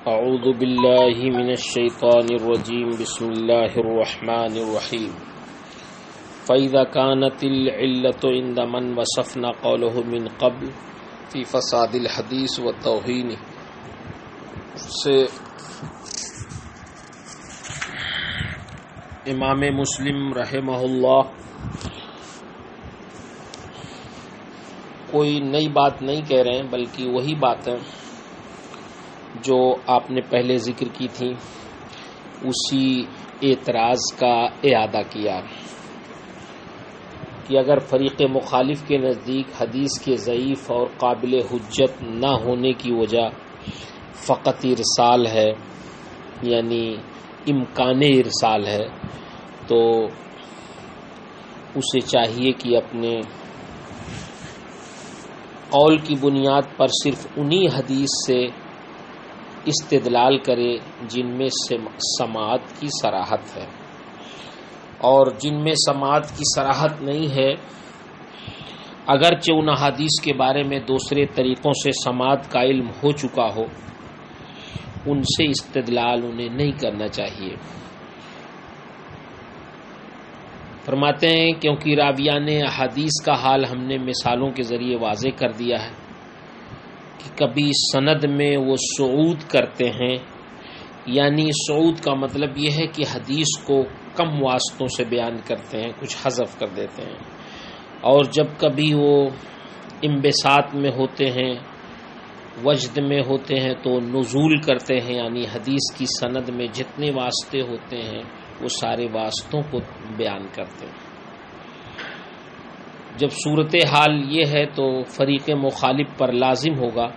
اعوذ باللہ من الشیطان الرجیم بسم اللہ الرحمن الرحیم فَإِذَا كَانَتِ الْعِلَّةُ عِنْدَ مَنْ وَصَفْنَا قَوْلَهُ مِنْ قَبْلِ فِي فَسَادِ الْحَدِيثِ وَالتَّوْهِينِ سے امام مسلم رحمہ اللہ کوئی نئی بات نہیں کہہ رہے ہیں، بلکہ وہی باتیں جو آپ نے پہلے ذکر کی تھی اسی اعتراض کا اعادہ کیا کہ اگر فریق مخالف کے نزدیک حدیث کے ضعیف اور قابل حجت نہ ہونے کی وجہ فقط ارسال ہے، یعنی امکان ارسال ہے، تو اسے چاہیے کہ اپنے قول کی بنیاد پر صرف انہی حدیث سے استدلال کرے جن میں سماعت کی صراحت ہے، اور جن میں سماعت کی صراحت نہیں ہے اگرچہ ان احادیث کے بارے میں دوسرے طریقوں سے سماعت کا علم ہو چکا ہو، ان سے استدلال انہیں نہیں کرنا چاہیے۔ فرماتے ہیں کیونکہ راویان احادیث کا حال ہم نے مثالوں کے ذریعے واضح کر دیا ہے کہ کبھی سند میں وہ صعود کرتے ہیں، یعنی صعود کا مطلب یہ ہے کہ حدیث کو کم واسطوں سے بیان کرتے ہیں، کچھ حذف کر دیتے ہیں، اور جب کبھی وہ انبساط میں ہوتے ہیں، وجد میں ہوتے ہیں، تو نزول کرتے ہیں، یعنی حدیث کی سند میں جتنے واسطے ہوتے ہیں وہ سارے واسطوں کو بیان کرتے ہیں۔ جب صورتحال یہ ہے تو فریق مخالف پر لازم ہوگا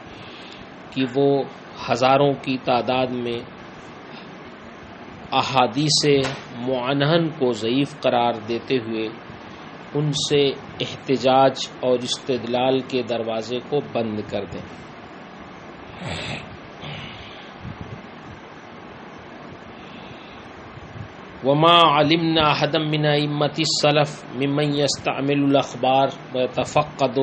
کہ وہ ہزاروں کی تعداد میں احادیث معنہن کو ضعیف قرار دیتے ہوئے ان سے احتجاج اور استدلال کے دروازے کو بند کر دیں۔ وما علمنا احدا من ائمة السلف ممن يستعمل الاخبار ويتفقد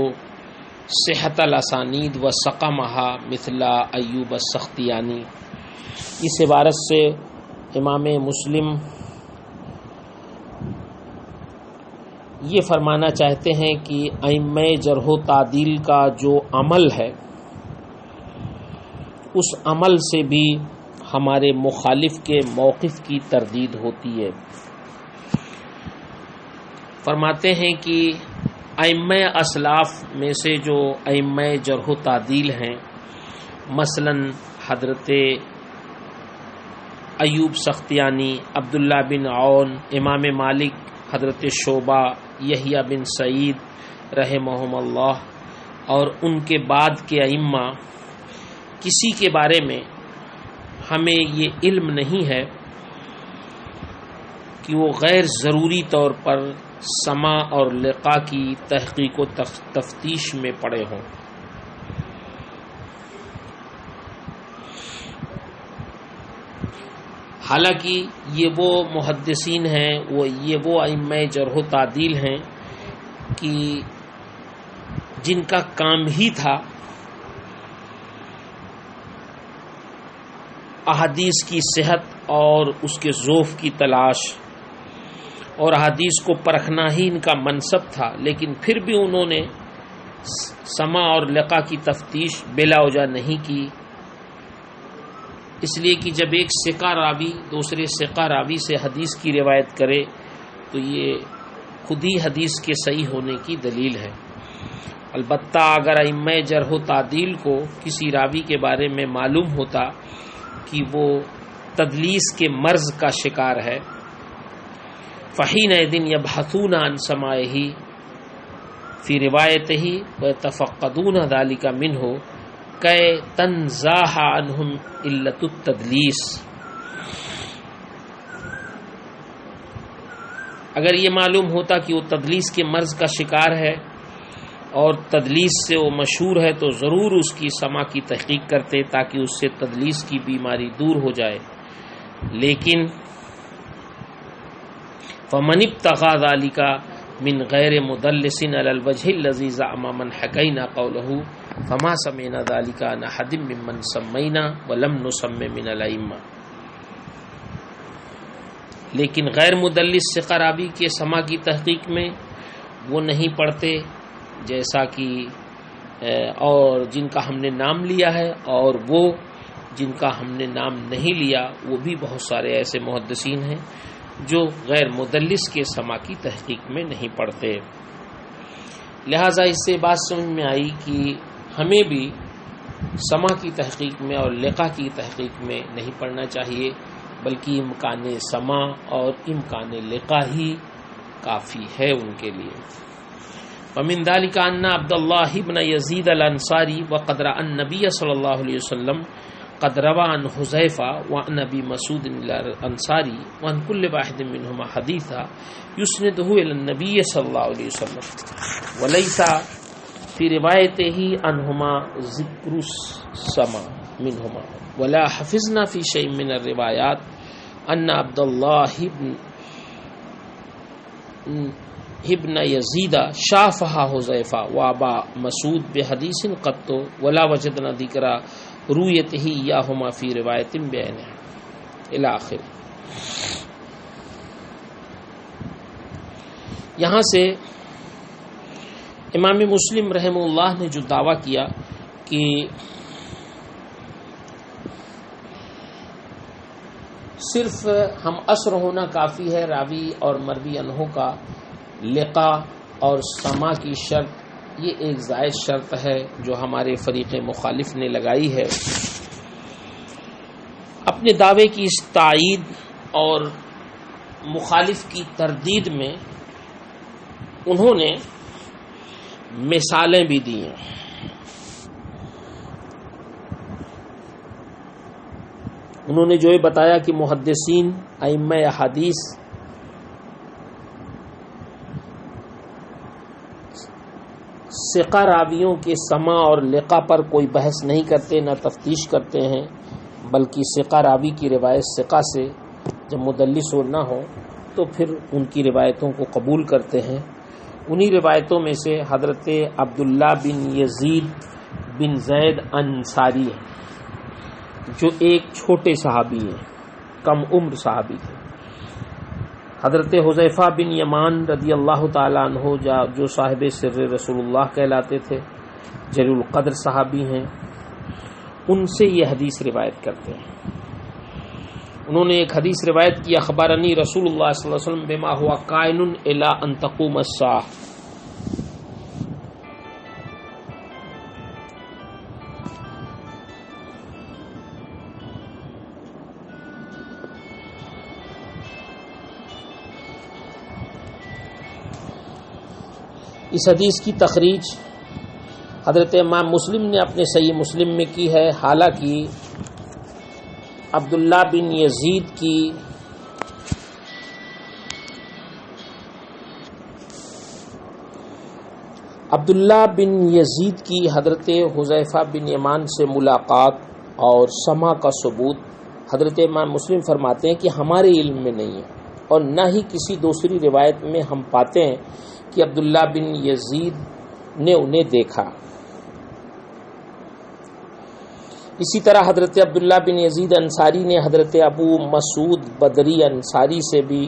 صحة الاسانید وسقمها مثل ایوب السختیانی۔ اس عبارت سے امام مسلم یہ فرمانا چاہتے ہیں کہ ائمہ جرح و تعدیل کا جو عمل ہے اس عمل سے بھی ہمارے مخالف کے موقف کی تردید ہوتی ہے۔ فرماتے ہیں کہ ائمہ اسلاف میں سے جو ائمہ جرح و تعدیل ہیں، مثلا حضرت ایوب سختیانی، عبداللہ بن عون، امام مالک، حضرت شعبہ، یحییٰ بن سعید رحمہم اللہ، اور ان کے بعد کے ائمہ، کسی کے بارے میں ہمیں یہ علم نہیں ہے کہ وہ غیر ضروری طور پر سماع اور لقاء کی تحقیق و تفتیش میں پڑے ہوں۔ حالانکہ یہ وہ محدثین ہیں، یہ وہ ائمہ جرح و تعدیل ہیں کہ جن کا کام ہی تھا احادیث کی صحت اور اس کے ذوف کی تلاش، اور احادیث کو پرکھنا ہی ان کا منصب تھا، لیکن پھر بھی انہوں نے سماع اور لقاء کی تفتیش بلا وجہ نہیں کی، اس لیے کہ جب ایک ثقہ راوی دوسرے ثقہ راوی سے حدیث کی روایت کرے تو یہ خود ہی حدیث کے صحیح ہونے کی دلیل ہے۔ البتہ اگر ائمہ جرح و تعدیل کو کسی راوی کے بارے میں معلوم ہوتا کہ وہ تدلیس کے مرض کا شکار ہے، فحینئذ یبحثون عن سماعہ فی روایتہ ویتفقدون ذلک منہ کہ تنزاح عنہم علت التدلیس۔ اگر یہ معلوم ہوتا کہ وہ تدلیس کے مرض کا شکار ہے اور تدلیس سے وہ مشہور ہے تو ضرور اس کی سماع کی تحقیق کرتے تاکہ اس سے تدلیس کی بیماری دور ہو جائے، لیکن فمن ابتغى ذلك من غیر مدلس علی الوجہ الذی زعم من حکینا قولہ فما سمعنا ذلك عن احد ممن سمینا ولم نسمع من الائمہ. لیکن غیر مدلس ثقہ راوی کے سما کی تحقیق میں وہ نہیں پڑھتے جیسا کہ اور جن کا ہم نے نام لیا ہے، اور وہ جن کا ہم نے نام نہیں لیا وہ بھی بہت سارے ایسے محدثین ہیں جو غیر مدلس کے سما کی تحقیق میں نہیں پڑھتے. لہٰذا اس سے بات سمجھ میں آئی کہ ہمیں بھی سما کی تحقیق میں اور لقا کی تحقیق میں نہیں پڑھنا چاہیے، بلکہ امکان سما اور امکان لقا ہی کافی ہے ان کے لیے. ومن ذلك ان عبد الله بن يزيد الانصاري وقد راى النبي صلى الله عليه وسلم قد روى عن حذيفه وعن ابي مسعود الانصاري وعن كل واحد منهما حديثا يسنده الى النبي صلى الله عليه وسلم وليس في روايته عنهما ذكر السماع منهما ولا حفظنا في شيء من الروايات ان عبد الله ابن یزید شافہ حذیفہ وابا مسعود بحدیث قط ولا وجدنا ذکر رؤیتہ یاہما فی روایت بعینہ الی آخر. یہاں سے امام مسلم رحمہ اللہ نے جو دعویٰ کیا کہ صرف ہم اثر ہونا کافی ہے راوی اور مروی عنہ کا، لقا اور سما کی شرط یہ ایک زائد شرط ہے جو ہمارے فریق مخالف نے لگائی ہے. اپنے دعوے کی اس تائید اور مخالف کی تردید میں انہوں نے مثالیں بھی دی ہیں. انہوں نے جو یہ بتایا کہ محدثین ائمہ احادیث ثقہ راویوں کے سما اور لقا پر کوئی بحث نہیں کرتے، نہ تفتیش کرتے ہیں، بلکہ ثقہ راوی کی روایت ثقہ سے جب مدلس ہو نہ ہو تو پھر ان کی روایتوں کو قبول کرتے ہیں. انہی روایتوں میں سے حضرت عبداللہ بن یزید بن زید انصاری ہیں جو ایک چھوٹے صحابی ہیں، کم عمر صحابی تھے. حضرت حذیفہ بن یمان رضی اللہ تعالیٰ عنہ جو صاحب سر رسول اللہ کہلاتے تھے، جلیل القدر صحابی ہیں، ان سے یہ حدیث روایت کرتے ہیں. انہوں نے ایک حدیث روایت کی، اخبرنی رسول اللہ صلی اللہ علیہ وسلم بما ہوا کائن الی ان تقوم الساعہ. اس حدیث کی تخریج حضرت امام مسلم نے اپنے صحیح مسلم میں کی ہے. حالانکہ عبداللہ بن یزید کی حضرت حذیفہ بن یمان سے ملاقات اور سما کا ثبوت حضرت امام مسلم فرماتے ہیں کہ ہمارے علم میں نہیں ہے، اور نہ ہی کسی دوسری روایت میں ہم پاتے ہیں کہ عبداللہ بن یزید نے انہیں دیکھا. اسی طرح حضرت عبداللہ بن یزید انصاری نے حضرت ابو مسعود بدری انصاری سے بھی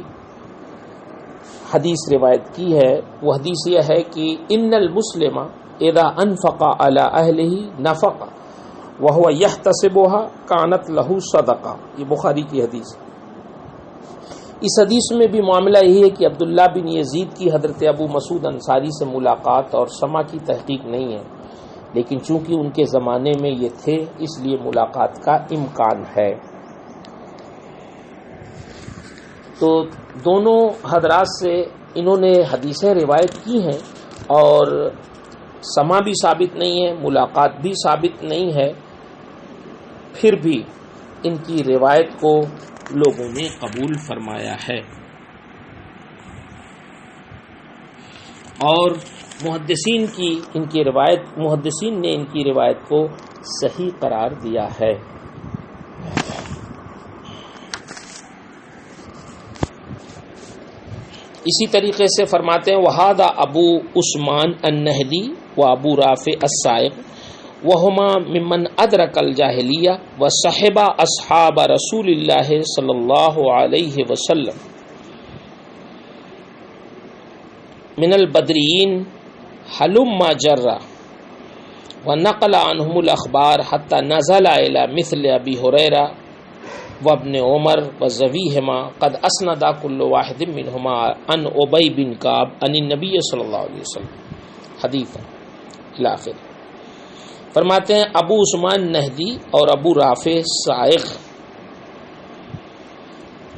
حدیث روایت کی ہے. وہ حدیث یہ ہے کہ ان المسلم اذا انفق علی اہلہ نفق وہو یحتسبها کانت لہ صدقہ. یہ بخاری کی حدیث. اس حدیث میں بھی معاملہ یہی ہے کہ عبداللہ بن یزید کی حضرت ابو مسعود انصاری سے ملاقات اور سما کی تحقیق نہیں ہے، لیکن چونکہ ان کے زمانے میں یہ تھے اس لیے ملاقات کا امکان ہے. تو دونوں حضرات سے انہوں نے حدیثیں روایت کی ہیں اور سما بھی ثابت نہیں ہے، ملاقات بھی ثابت نہیں ہے، پھر بھی ان کی روایت کو لوگوں نے قبول فرمایا ہے. اور محدثین نے ان کی روایت کو صحیح قرار دیا ہے. اسی طریقے سے فرماتے ہیں وہذا ابو عثمان النہدی و ابو رافع السائق وہما ممن ادرک الجاہلیہ وصحب اصحاب رسول اللہ صلی اللہ علیہ وسلم من البدرین حلما جرا ونقل عنہم الاخبار حتی نزل الى مثل ابی ہریرہ وابن عمر وزویہما قد اسند کل واحد منہما عن ابی بن کعب عن النبی صلی اللہ علیہ وسلم حدیث الی آخر۔ فرماتے ہیں ابو عثمان نہدی اور ابو رافع صائغ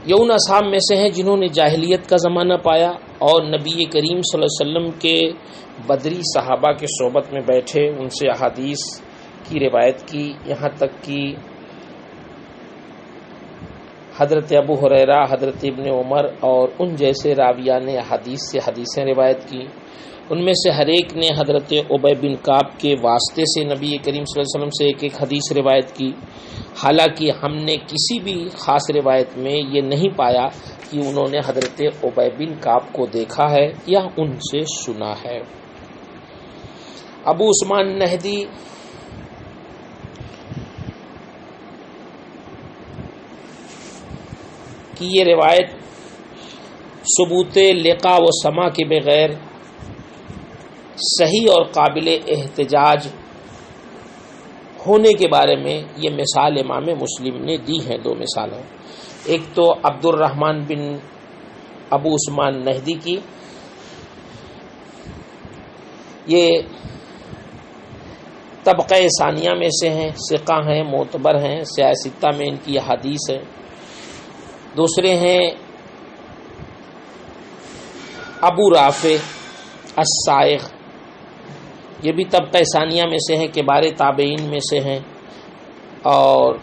یہ ان اصحاب میں سے ہیں جنہوں نے جاہلیت کا زمانہ پایا اور نبی کریم صلی اللہ علیہ وسلم کے بدری صحابہ کے صحبت میں بیٹھے ان سے احادیث کی روایت کی، یہاں تک کہ حضرت ابو ہریرہ، حضرت ابن عمر اور ان جیسے راویان احادیث سے حدیثیں روایت کی۔ ان میں سے ہر ایک نے حضرت ابی بن کعب کے واسطے سے نبی کریم صلی اللہ علیہ وسلم سے ایک ایک حدیث روایت کی، حالانکہ ہم نے کسی بھی خاص روایت میں یہ نہیں پایا کہ انہوں نے حضرت ابی بن کعب کو دیکھا ہے یا ان سے سنا ہے۔ ابو عثمان نہدی کی یہ روایت ثبوت لقاء و سماع کے بغیر صحیح اور قابل احتجاج ہونے کے بارے میں یہ مثال امام مسلم نے دی ہیں، دو مثالیں، ایک تو عبد الرحمن بن ابو عثمان نہدی کی، یہ طبقہ ثانیہ میں سے ہیں، ثقہ ہیں، معتبر ہیں، سیاستہ میں ان کی حدیث ہے۔ دوسرے ہیں ابو رافع الصائغ، یہ بھی طبقہ ثانیہ میں سے ہیں، کبار تابعین میں سے ہیں اور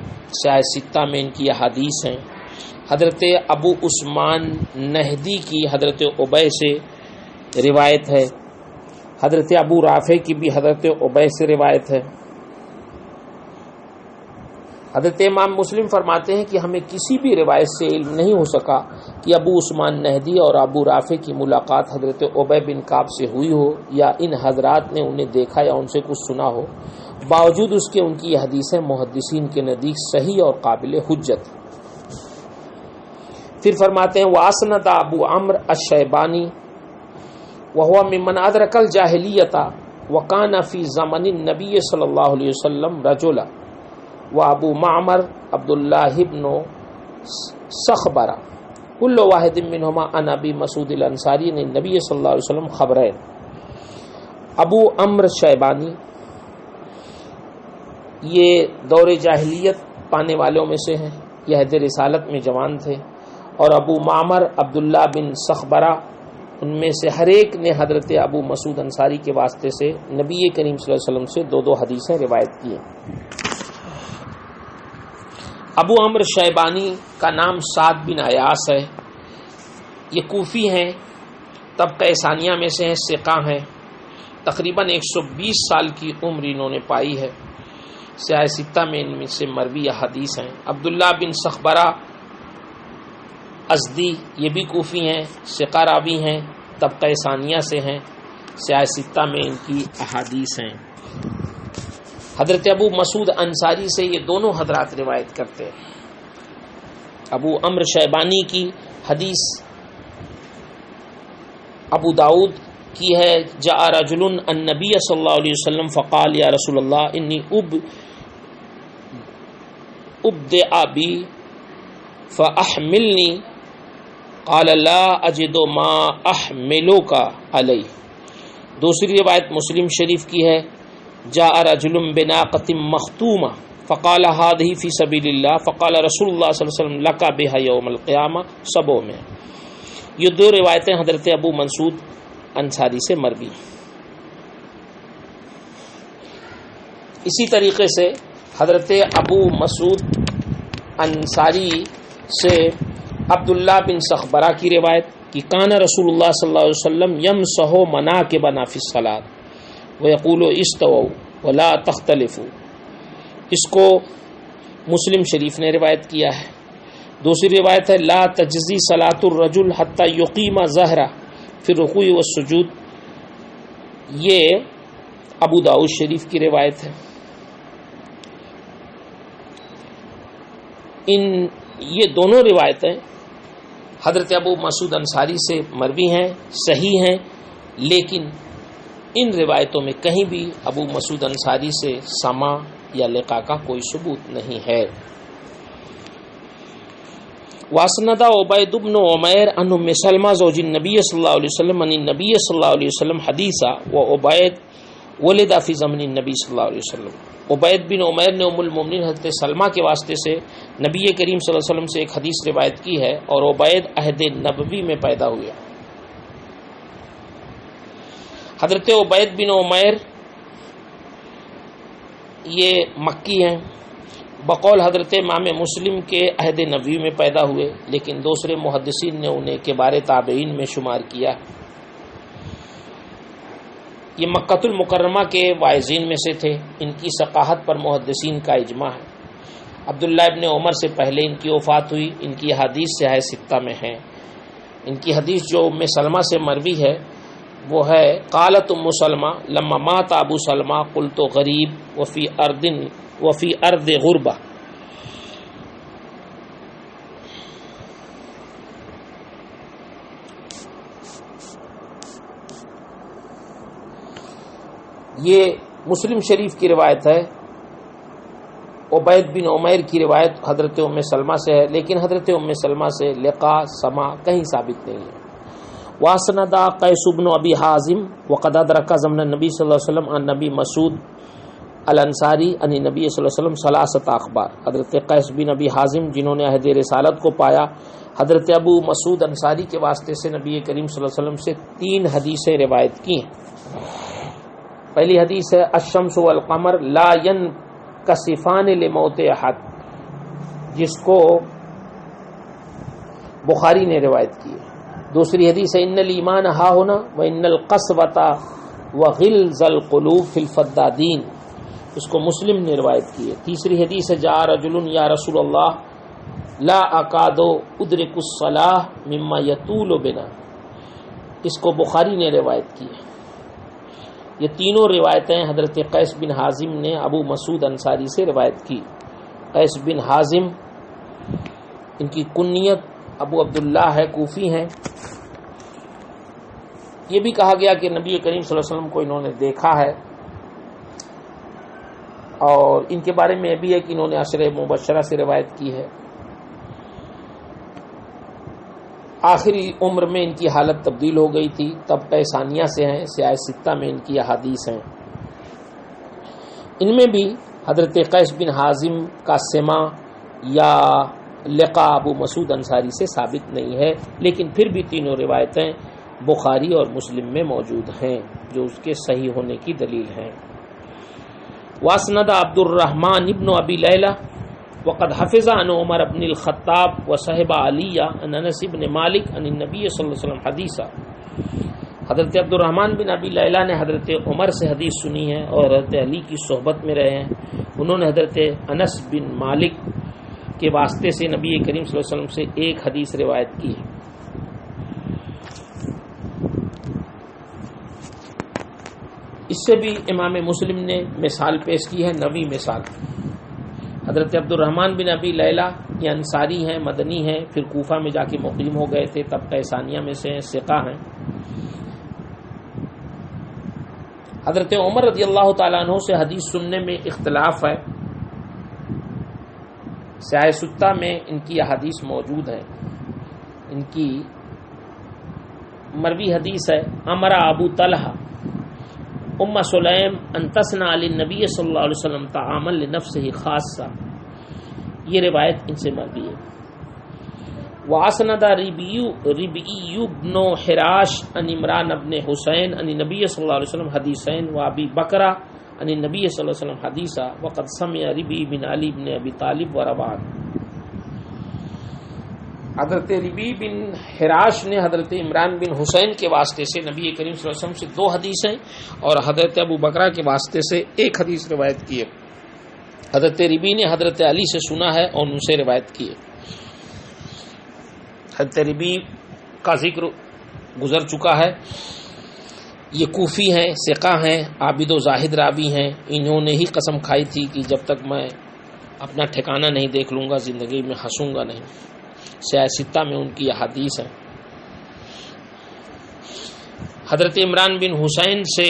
سیاستہ میں ان کی حدیث ہیں۔ حضرت ابو عثمان نہدی کی حضرت ابی سے روایت ہے، حضرت ابو رافع کی بھی حضرت ابی سے روایت ہے۔ حضرت امام مسلم فرماتے ہیں کہ ہمیں کسی بھی روایت سے علم نہیں ہو سکا کہ ابو عثمان نہدی اور ابو رافع کی ملاقات حضرت ابی بن کعب سے ہوئی ہو یا ان حضرات نے انہیں دیکھا یا ان سے کچھ سنا ہو، باوجود اس کے ان کی حدیثیں محدثین کے نزدیک صحیح اور قابل حجت۔ پھر فرماتے ہیں واسند ابو عمرو الشیبانی وهو ممن ادرک الجاہلیۃ وکان فی زمن النبی صلی اللہ علیہ وسلم رجلا وابو معمر عبد اللہ بن سخبرہ کل واحد منہما عن ابی مسعود الانصاری نے نبی صلی اللہ علیہ وسلم خبرین۔ ابو عمرو شیبانی یہ دور جاہلیت پانے والوں میں سے ہیں، یہ عہد رسالت میں جوان تھے، اور ابو معمر عبداللہ بن سخبرہ ان میں سے ہر ایک نے حضرت ابو مسعود انصاری کے واسطے سے نبی کریم صلی اللہ علیہ وسلم سے دو حدیثیں روایت کی ہیں۔ ابو عمرو شیبانی کا نام سعد بن ایاس ہے، یہ کوفی ہیں، طبقہ ثانیہ میں سے ہیں، ثقہ ہیں، تقریباً 120 سال کی عمر انہوں نے پائی ہے، سیاستہ میں ان میں سے مروی حدیث ہیں۔ عبداللہ بن سخبرہ ازدی یہ بھی کوفی ہیں، ثقہ راوی ہیں، طبقہ ثانیہ سے ہیں، سیاستہ میں ان کی احادیث ہیں۔ حضرت ابو مسعود انصاری سے یہ دونوں حضرات روایت کرتے ہیں۔ ابو عمرو شیبانی کی حدیث ابو داؤد کی ہے، جاء رجل النبی صلی اللہ علیہ وسلم فقال یا رسول اللہ انی ابدع بی فاحملنی قال لا اجد ما احملک علیہ۔ دوسری روایت مسلم شریف کی ہے، جاء رجل بناقۃ مختومہ فقال هذه فی سبیل اللہ فقال رسول اللہ صلی اللہ علیہ وسلم لک بها یوم القیامہ، سبوں میں۔ یہ دو روایتیں حضرت ابو مسعود انصاری سے مروی۔ اسی طریقے سے حضرت ابو مسعود انصاری سے عبداللہ بن سخبرہ کی روایت کہ کان رسول اللہ صلی اللہ علیہ وسلم یمسح مناکبنا فی الصلاۃ ویقول استووا ولا تختلفوا، اس کو مسلم شریف نے روایت کیا ہے۔ دوسری روایت ہے لا تجزی صلاۃ الرجل حتی یقیم ظہرہ فی الرکوع والسجود، یہ ابو داؤد شریف کی روایت ہے۔ یہ دونوں روایتیں حضرت ابو مسعود انصاری سے مروی ہیں، صحیح ہیں، لیکن ان روایتوں میں کہیں بھی ابو مسعود انصاری سے سماع یا لقاء کا کوئی ثبوت نہیں ہے۔ واسند عبید بن عمیر عن ام سلمہ زوج النبی صلی اللہ علیہ وسلم عن النبی صلی اللہ علیہ وسلم حدیثا و عبید ولد فی زمن النبی صلی اللہ علیہ وسلم۔ عبید بن عمیر نے ام المومنین حضرت سلمہ کے واسطے سے نبی کریم صلی اللہ علیہ وسلم سے ایک حدیث روایت کی ہے، اور عبید عہد نبوی میں پیدا ہوئے۔ حضرت عبید بن عمیر یہ مکی ہیں، بقول حضرت امام مسلم کے عہد نبوی میں پیدا ہوئے، لیکن دوسرے محدثین نے انہیں کبار تابعین میں شمار کیا۔ یہ مکۃ المکرمہ کے واعظین میں سے تھے، ان کی ثقافت پر محدثین کا اجماع ہے۔ عبداللہ ابن عمر سے پہلے ان کی وفات ہوئی، ان کی حدیث سیاہ ستہ میں ہیں۔ ان کی حدیث جو ام سلمہ سے مروی ہے وہ ہے قالت ام سلمہ لما مات ابو سلمہ قلت غریب وفی ارض غربہ۔ یہ مسلم شریف کی روایت ہے، عبید بن عمیر کی روایت حضرت ام سلمہ سے ہے، لیکن حضرت ام سلمہ سے لقاء سماع کہیں ثابت نہیں ہے۔ واسند قیس بن ابی حازم وقد ادرک زمن النبی صلی اللہ علیہ وسلم عن نبی مسعود الانصاری عن نبی صلی اللہ علیہ وسلم ثلاثۃ اخبار۔ حضرت قیس بن ابی حازم جنہوں نے عہد رسالت کو پایا، حضرت ابو مسعود انصاری کے واسطے سے نبی کریم صلی اللہ علیہ وسلم سے 3 حدیثیں روایت کی ہیں۔ پہلی حدیث ہے الشمس والقمر لا ينکسفان لموت احد، جس کو بخاری نے روایت کی ہے۔ دوسری حدیث ہے ان الایمان ہا ہونا وان القسوۃ وغلظ القلوب فی الفدادین، اس کو مسلم نے روایت کی ہے۔ تیسری حدیث ہے جاء رجل یا رسول اللہ لا اکاد ادرک الصلاۃ مما یطول بنا، اس کو بخاری نے روایت کی ہے۔ یہ تینوں روایتیں حضرت قیس بن حازم نے ابو مسعود انصاری سے روایت کی۔ قیس بن حازم ان کی کنیت ابو عبداللہ ہے، کوفی ہیں۔ یہ بھی کہا گیا کہ نبی کریم صلی اللہ علیہ وسلم کو انہوں نے دیکھا ہے، اور ان کے بارے میں یہ بھی ہے کہ انہوں نے عشرہ مبشرہ سے روایت کی ہے۔ آخری عمر میں ان کی حالت تبدیل ہو گئی تھی، طبقہ ثانیہ سے ہیں، سیاہ ستہ میں ان کی احادیث ہیں۔ ان میں بھی حضرت قیس بن حازم کا سماع یا لقاء ابو مسعود انصاری سے ثابت نہیں ہے، لیکن پھر بھی تینوں روایتیں بخاری اور مسلم میں موجود ہیں، جو اس کے صحیح ہونے کی دلیل ہیں۔ واسند عبد الرحمن ابن ابی لیلہ وقد حفظ عن عمر ابن الخطاب وصحب علی عن انس بن مالک عن النبی صلی اللہ علیہ وسلم حدیثا۔ حضرت عبد الرحمن بن ابی لیلہ نے حضرت عمر سے حدیث سنی ہے اور حضرت علی کی صحبت میں رہے ہیں۔ انہوں نے حضرت انس بن مالک کے واسطے سے نبی کریم صلی اللہ علیہ وسلم سے ایک حدیث روایت کی ہے۔ اس سے بھی امام مسلم نے مثال پیش کی ہے، نویں مثال۔ حضرت عبد الرحمن بن ابی لیلہ یہ انصاری ہیں، مدنی ہیں، پھر کوفہ میں جا کے مقیم ہو گئے تھے، طبقہ ثانیہ میں سے ہیں، ثقہ ہیں۔ حضرت عمر رضی اللہ تعالیٰ عنہ سے حدیث سننے میں اختلاف ہے، سیاہ ستہ میں ان کی احادیث موجود ہیں۔ ان کی مروی حدیث ہے امر ابو طلحہ ام سلیم ان تصنع للنبی صلی اللہ علیہ وسلم طعاما لنفسه خاصہ، یہ روایت ان سے مروی ہے۔ واسند ربعی بن حراش عن عمران بن حسین عن نبی صلی اللہ علیہ وسلم حدیثین و ابی بکرہ عن نبی صلی اللہ علیہ وسلم حدیثا وقد سمع ربعی بن علی بن ابی طالب و ربعہ۔ حضرت ربیع بن حراش نے حضرت عمران بن حسین کے واسطے سے نبی کریم صلی اللہ علیہ وسلم سے 2 حدیثیں اور حضرت ابو بکرہ کے واسطے سے 1 حدیث روایت کی ہے۔ حضرت ربیع نے حضرت علی سے سنا ہے اور ان سے روایت کی ہے۔ حضرت ربیع کا ذکر گزر چکا ہے، یہ کوفی ہیں، ثقہ ہیں، عابد و زاہد راوی ہیں۔ انہوں نے ہی قسم کھائی تھی کہ جب تک میں اپنا ٹھکانہ نہیں دیکھ لوں گا، زندگی میں ہنسوں گا نہیں۔ صحیح ستہ میں ان کی یہ حدیث ہے۔ حضرت عمران بن حسین سے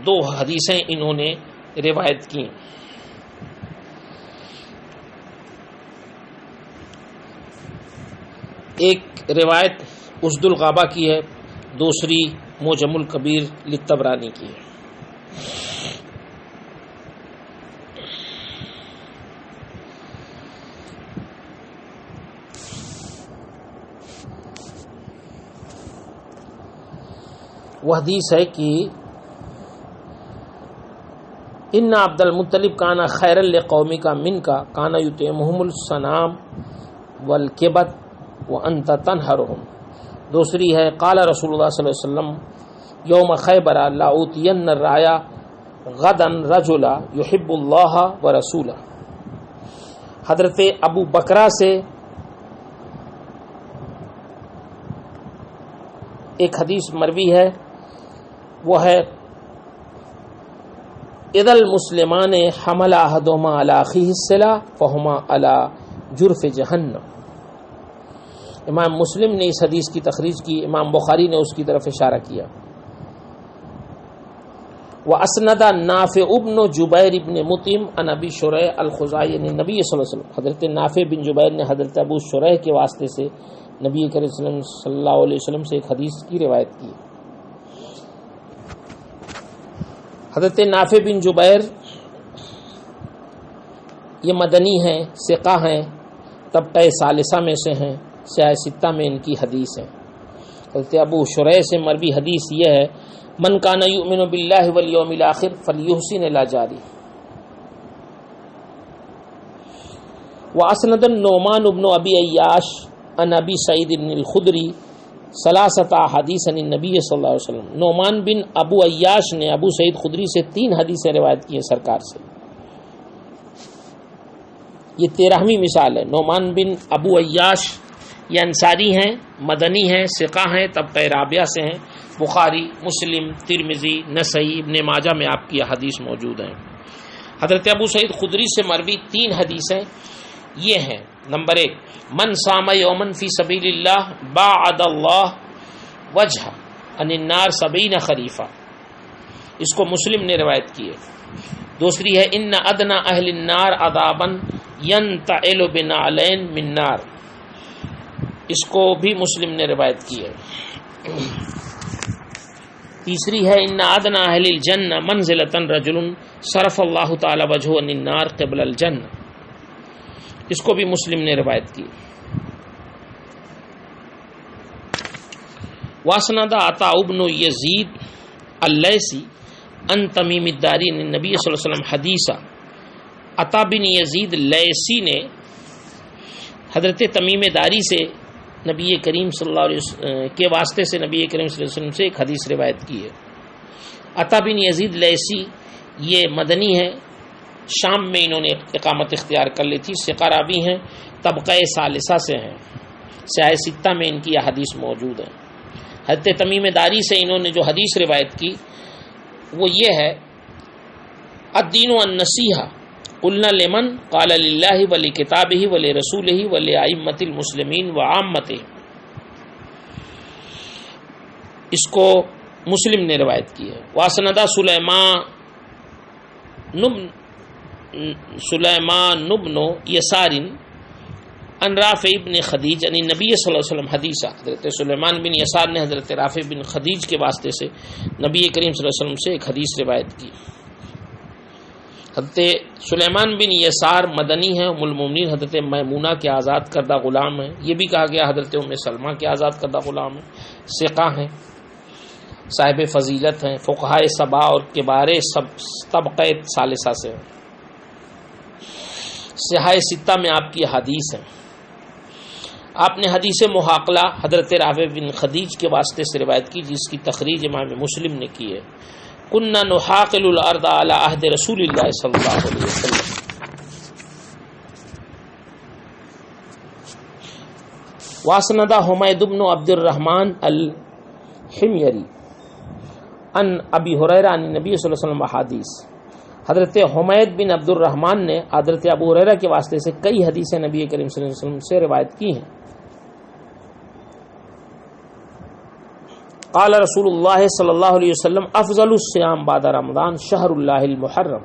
2 حدیثیں انہوں نے روایت کی۔ ایک روایت اسد الغابہ کی ہے، دوسری معجم الکبیر للطبرانی کی ہے۔ وہ حدیث ہے کہ ان عبد المطلب کانا خیر لقومی کا من کا کانا یطعمہم السنام والکبد وانت تنہرہم۔ دوسری ہے قال رسول اللہ صلی اللہ علیہ وسلم یوم خیبر لاؤتین الرایا غدا رجلا یحب اللہ ورسولہ۔ حضرت ابو بکرہ سے ایک حدیث مروی ہے، وہ ہے اذا المسلمان حمل احدهما علی اخیہ السلاح فہما علی جرف جہنم۔ امام مسلم نے اس حدیث کی تخریج کی، امام بخاری نے اس کی طرف اشارہ کیا۔ واسند نافع ابن جبیر ابن مطعم عن ابی شریح الخزاعی عن نبی صلی اللہ علیہ وسلم۔ حضرت نافع بن جبیر نے حضرت ابو شریح کے واسطے سے نبی کریم صلی اللہ علیہ وسلم سے ایک حدیث کی روایت کی۔ حضرت نافع بن جبیر یہ مدنی ہیں، ثقہ ہیں، طبقہ ثالثہ میں سے ہیں، سیاہ ستہ میں ان کی حدیث ہے۔ حضرت ابو شریح سے مروی حدیث یہ ہے من کان یؤمن باللہ والیوم الاخر فلیحسن الی جارہ۔ واسند النعمان بن ابی عیاش عن ابی سعید الخدری ثلاثۃ احادیث عن النبی صلی اللہ علیہ وسلم۔ نعمان بن ابو عیاش نے ابو سعید خدری سے 3 حدیثیں روایت کی ہیں سرکار سے۔ یہ 13ویں مثال ہے۔ نعمان بن ابو عیاش یہ انصاری ہیں، مدنی ہیں، ثقہ ہیں، طبقہ رابعہ سے ہیں، بخاری، مسلم، ترمذی، نسائی، ابن ماجہ میں آپ کی حدیث موجود ہیں۔ حضرت ابو سعید خدری سے مروی 3 حدیثیں یہ ہیں۔ نمبر 1 من صام یوما فی سبیل اللہ باعد اللہ وجہ عن النار 70 خریفہ، اس کو مسلم نے روایت کی ہے۔ دوسری ہے ان ادنی اہل النار عذابا ینتعل بنعلین من نار، اس کو بھی مسلم نے روایت کی ہے۔ تیسری ہے ان ادنی اہل الجنہ منزلۃ رجل صرف اللہ تعالی وجہہ عن النار قبل الجنہ، اس کو بھی مسلم نے روایت کی۔ واسند عطاء بن یزید اللیثی ان تمیم الداری عن النبی صلی اللہ علیہ وسلم حدیثا۔ عطاء بن یزید لیثی نے حضرت تمیم داری سے نبی کریم صلی اللہ علیہ وسلم کے واسطے سے نبی کریم صلی اللہ علیہ وسلم سے ایک حدیث روایت کی ہے۔ عطاء بن یزید لیثی یہ مدنی ہے، شام میں انہوں نے اقامت اختیار کر لی تھی، ثقہ راوی ہیں، طبقہ ثالثہ سے ہیں، سیاہ ستہ میں ان کی یہ حدیث موجود ہے۔ حضرت تمیم داری سے انہوں نے جو حدیث روایت کی وہ یہ ہے الدین النصیحہ قلنا لمن قال للہ ولکتابہ ولرسولہ ولائمۃ المسلمین وعامتہ، اس کو مسلم نے روایت کی ہے۔ واسندہ سلیمان بن یسار ان رافع بن خدیج عن نبی صلی اللہ علیہ وسلم حدیثہ، حضرت سلیمان بن یسار نے حضرت رافع بن خدیج کے واسطے سے نبی کریم صلی اللہ علیہ وسلم سے ایک حدیث روایت کی۔ حضرت سلیمان بن یسار مدنی ہیں، ام المومنین حضرت میمونہ کے آزاد کردہ غلام ہیں، یہ بھی کہا گیا حضرت ام سلمہ کے آزاد کردہ غلام ہیں، ثقہ ہیں، صاحب فضیلت ہیں، فقہائے سبع اور کبار سب طبقہ ثالثہ سے ہیں، سیاہ ستہ میں آپ کی حدیث ہیں۔ آپ نے حدیث محاقلہ حضرت رافع بن خدیج کے واسطے سے روایت کی، جس کی تخریج امام مسلم نے کی ہے۔ کننا نحاقل الارض علی عہد رسول اللہ صلی اللہ علیہ وسلم۔ واسندہ حمید بن عبد الرحمن الحمیری ان ابی ہریرہ عن نبی صلی اللہ علیہ وسلم حدیث۔ حضرت حمید بن عبد الرحمن نے حضرت ابو ہریرہ کے واسطے سے کئی حدیثیں نبی کریم صلی اللہ علیہ وسلم سے روایت کی ہیں. قال رسول اللہ صلی اللہ علیہ وسلم افضل الصیام بعد رمضان شہر اللہ المحرم.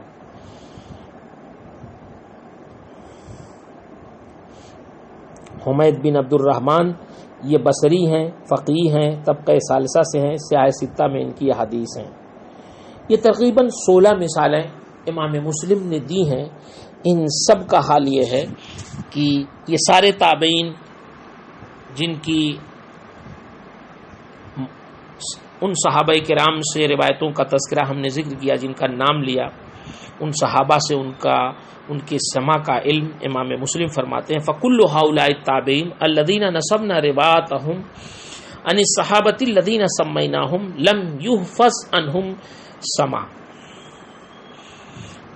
حمید بن عبد الرحمن یہ بصری ہیں، فقیہ ہیں، طبقہ ثالثہ سے ہیں، سیاہ ستہ میں ان کی حدیث ہیں. یہ تقریباً 16 مثالیں امام مسلم نے دی ہیں. ان سب کا حال یہ ہے کہ یہ سارے تابعین جن کی ان صحابہ کرام سے روایتوں کا تذکرہ ہم نے ذکر کیا، جن کا نام لیا، ان صحابہ سے ان کے سماع کا علم امام مسلم فرماتے ہیں فَكُلُّ هَؤُلَاءِ التَّابِعِينَ الَّذِينَ نَسَبْنَا رِوَايَتَهُمْ عَنِ الصَّحَابَةِ الَّذِينَ سَمَّيْنَاهُمْ لَمْ يُحْفَظْ عَنْهُمْ سَمَاعٌ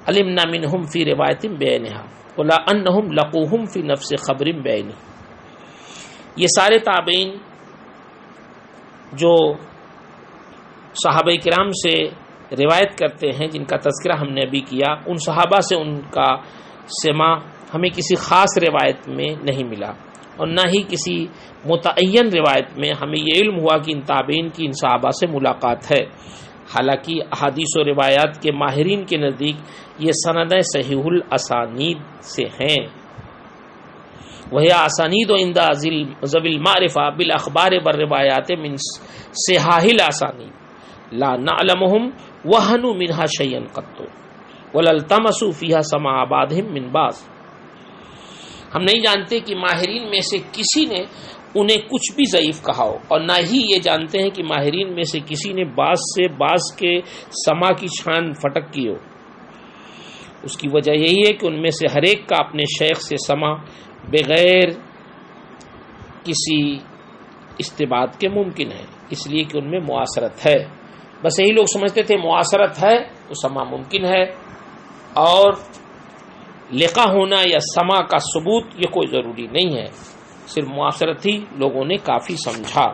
عَلِمْنَا مِنْهُمْ فِي رِوَايَةٍ بِعَيْنِهَا وَلَا أَنَّهُمْ لَقُوهُمْ فِي نَفْسِ خَبْرٍ بِعَيْنِهِ. یہ سارے تابعین جو صحابہ کرام سے روایت کرتے ہیں، جن کا تذکرہ ہم نے ابھی کیا، ان صحابہ سے ان کا سماع ہمیں کسی خاص روایت میں نہیں ملا، اور نہ ہی کسی متعین روایت میں ہمیں یہ علم ہوا کہ ان تابعین کی ان صحابہ سے ملاقات ہے. حالانکہ احادیث و روایات کے ماہرین کے نزدیک یہ سند صحیح الاسانید سے ہیں. وہی اسانید و عند ذوی المعرفہ بالاخبار والروایات من صحاح الاسانید لا نعلمهم وہنوا منها شیئا قط ولا التمسوا فيها سماع بعضهم من بعض. ہم نہیں جانتے کہ ماہرین میں سے کسی نے انہیں کچھ بھی ضعیف کہا ہو، اور نہ ہی یہ جانتے ہیں کہ ماہرین میں سے کسی نے بعض سے بعض کے سماع کی چھان پھٹک کی ہو. اس کی وجہ یہی ہے کہ ان میں سے ہر ایک کا اپنے شیخ سے سماع بغیر کسی استباط کے ممکن ہے، اس لیے کہ ان میں معاصرت ہے. بس یہی لوگ سمجھتے تھے معاصرت ہے تو سماع ممکن ہے، اور لقا ہونا یا سماع کا ثبوت یہ کوئی ضروری نہیں ہے، صرف معاصرت ہی لوگوں نے کافی سمجھا.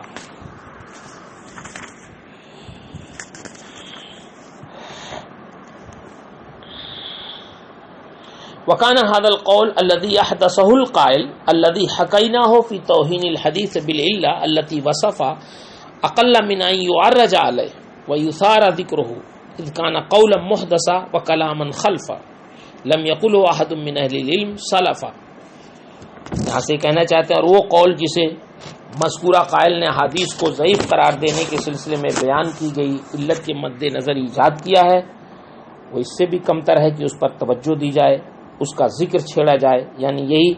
وَكَانَ هَذَا الْقَوْلُ الَّذِي أَحْدَثَهُ الْقَائِلُ الَّذِي حَكَيْنَاهُ فِي تَوْهِينِ الْحَدِيثِ بِالْعِلَّةِ الَّتِي وَصَفَ أَقَلَّ مِنْ أَنْ يُعَرَّجَ عَلَيْهِ وَيُثَارَ ذِكْرُهُ إِذْ كَانَ قَوْلًا مُحْدَثًا وَكَلَامًا خَلْفًا لَمْ يَقُلْهُ أَحَدٌ مِنْ أَهْلِ الْعِلْمِ سَلَفًا. یہاں سے کہنا چاہتے ہیں، اور وہ قول جسے مذکورہ قائل نے حدیث کو ضعیف قرار دینے کے سلسلے میں بیان کی گئی علت کے مد نظر ایجاد کیا ہے، وہ اس سے بھی کمتر ہے کہ اس پر توجہ دی جائے، اس کا ذکر چھیڑا جائے. یعنی یہی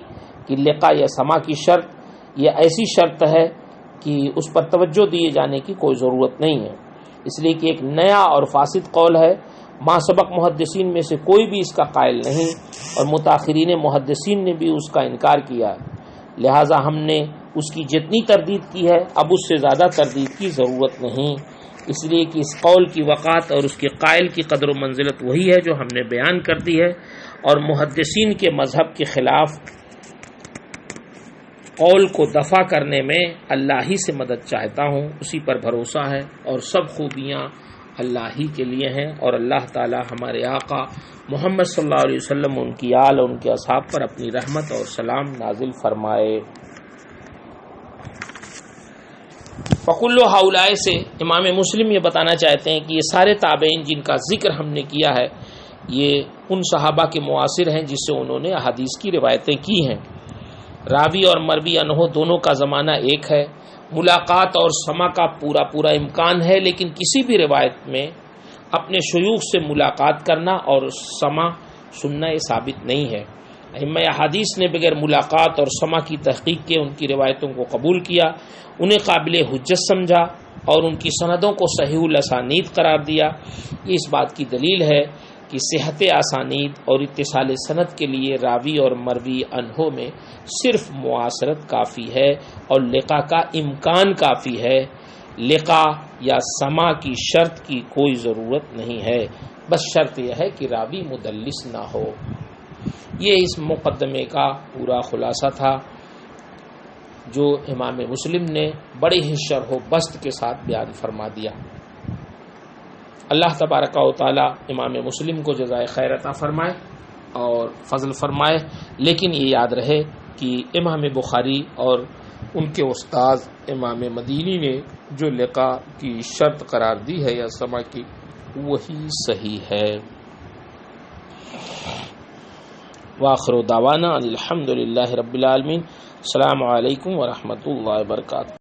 کہ لقا یا سماع کی شرط یہ ایسی شرط ہے کہ اس پر توجہ دیے جانے کی کوئی ضرورت نہیں ہے، اس لیے کہ ایک نیا اور فاسد قول ہے. ما سبق محدثین میں سے کوئی بھی اس کا قائل نہیں، اور متاخرین محدثین نے بھی اس کا انکار کیا، لہٰذا ہم نے اس کی جتنی تردید کی ہے اب اس سے زیادہ تردید کی ضرورت نہیں، اس لیے کہ اس قول کی وقعت اور اس کے قائل کی قدر و منزلت وہی ہے جو ہم نے بیان کر دی ہے. اور محدثین کے مذہب کے خلاف قول کو دفع کرنے میں اللہ ہی سے مدد چاہتا ہوں، اسی پر بھروسہ ہے، اور سب خوبیاں اللہ ہی کے لیے ہیں. اور اللہ تعالی ہمارے آقا محمد صلی اللہ علیہ وسلم ان کی آل اور ان کے اصحاب پر اپنی رحمت اور سلام نازل فرمائے. فَكُلُّ هَؤُلَاءِ سے امام مسلم یہ بتانا چاہتے ہیں کہ یہ سارے تابعین جن کا ذکر ہم نے کیا ہے یہ ان صحابہ کے معاصر ہیں جس سے انہوں نے احادیث کی روایتیں کی ہیں. راوی اور مروی عنہ دونوں کا زمانہ ایک ہے، ملاقات اور سماع کا پورا امکان ہے، لیکن کسی بھی روایت میں اپنے شیوخ سے ملاقات کرنا اور سماع سننا یہ ثابت نہیں ہے. ائمہ احادیث نے بغیر ملاقات اور سماع کی تحقیق کے ان کی روایتوں کو قبول کیا، انہیں قابل حجت سمجھا اور ان کی سندوں کو صحیح الاسانید قرار دیا. یہ اس بات کی دلیل ہے کہ صحت اسانید اور اتصال سند کے لیے راوی اور مروی عنہ میں صرف معاصرت کافی ہے اور لقا کا امکان کافی ہے. لقا یا سماع کی شرط کی کوئی ضرورت نہیں ہے، بس شرط یہ ہے کہ راوی مدلس نہ ہو. یہ اس مقدمے کا پورا خلاصہ تھا جو امام مسلم نے بڑے ہی شرح و بسط کے ساتھ بیان فرما دیا. اللہ تبارک و تعالی امام مسلم کو جزائے خیر عطا فرمائے اور فضل فرمائے، لیکن یہ یاد رہے کہ امام بخاری اور ان کے استاد امام مدینی نے جو لقاء کی شرط قرار دی ہے یا سما کی، وہی صحیح ہے۔ وآخر دعوانا الحمدللہ رب العالمین۔ السلام علیکم ورحمۃ اللہ وبرکاتہ۔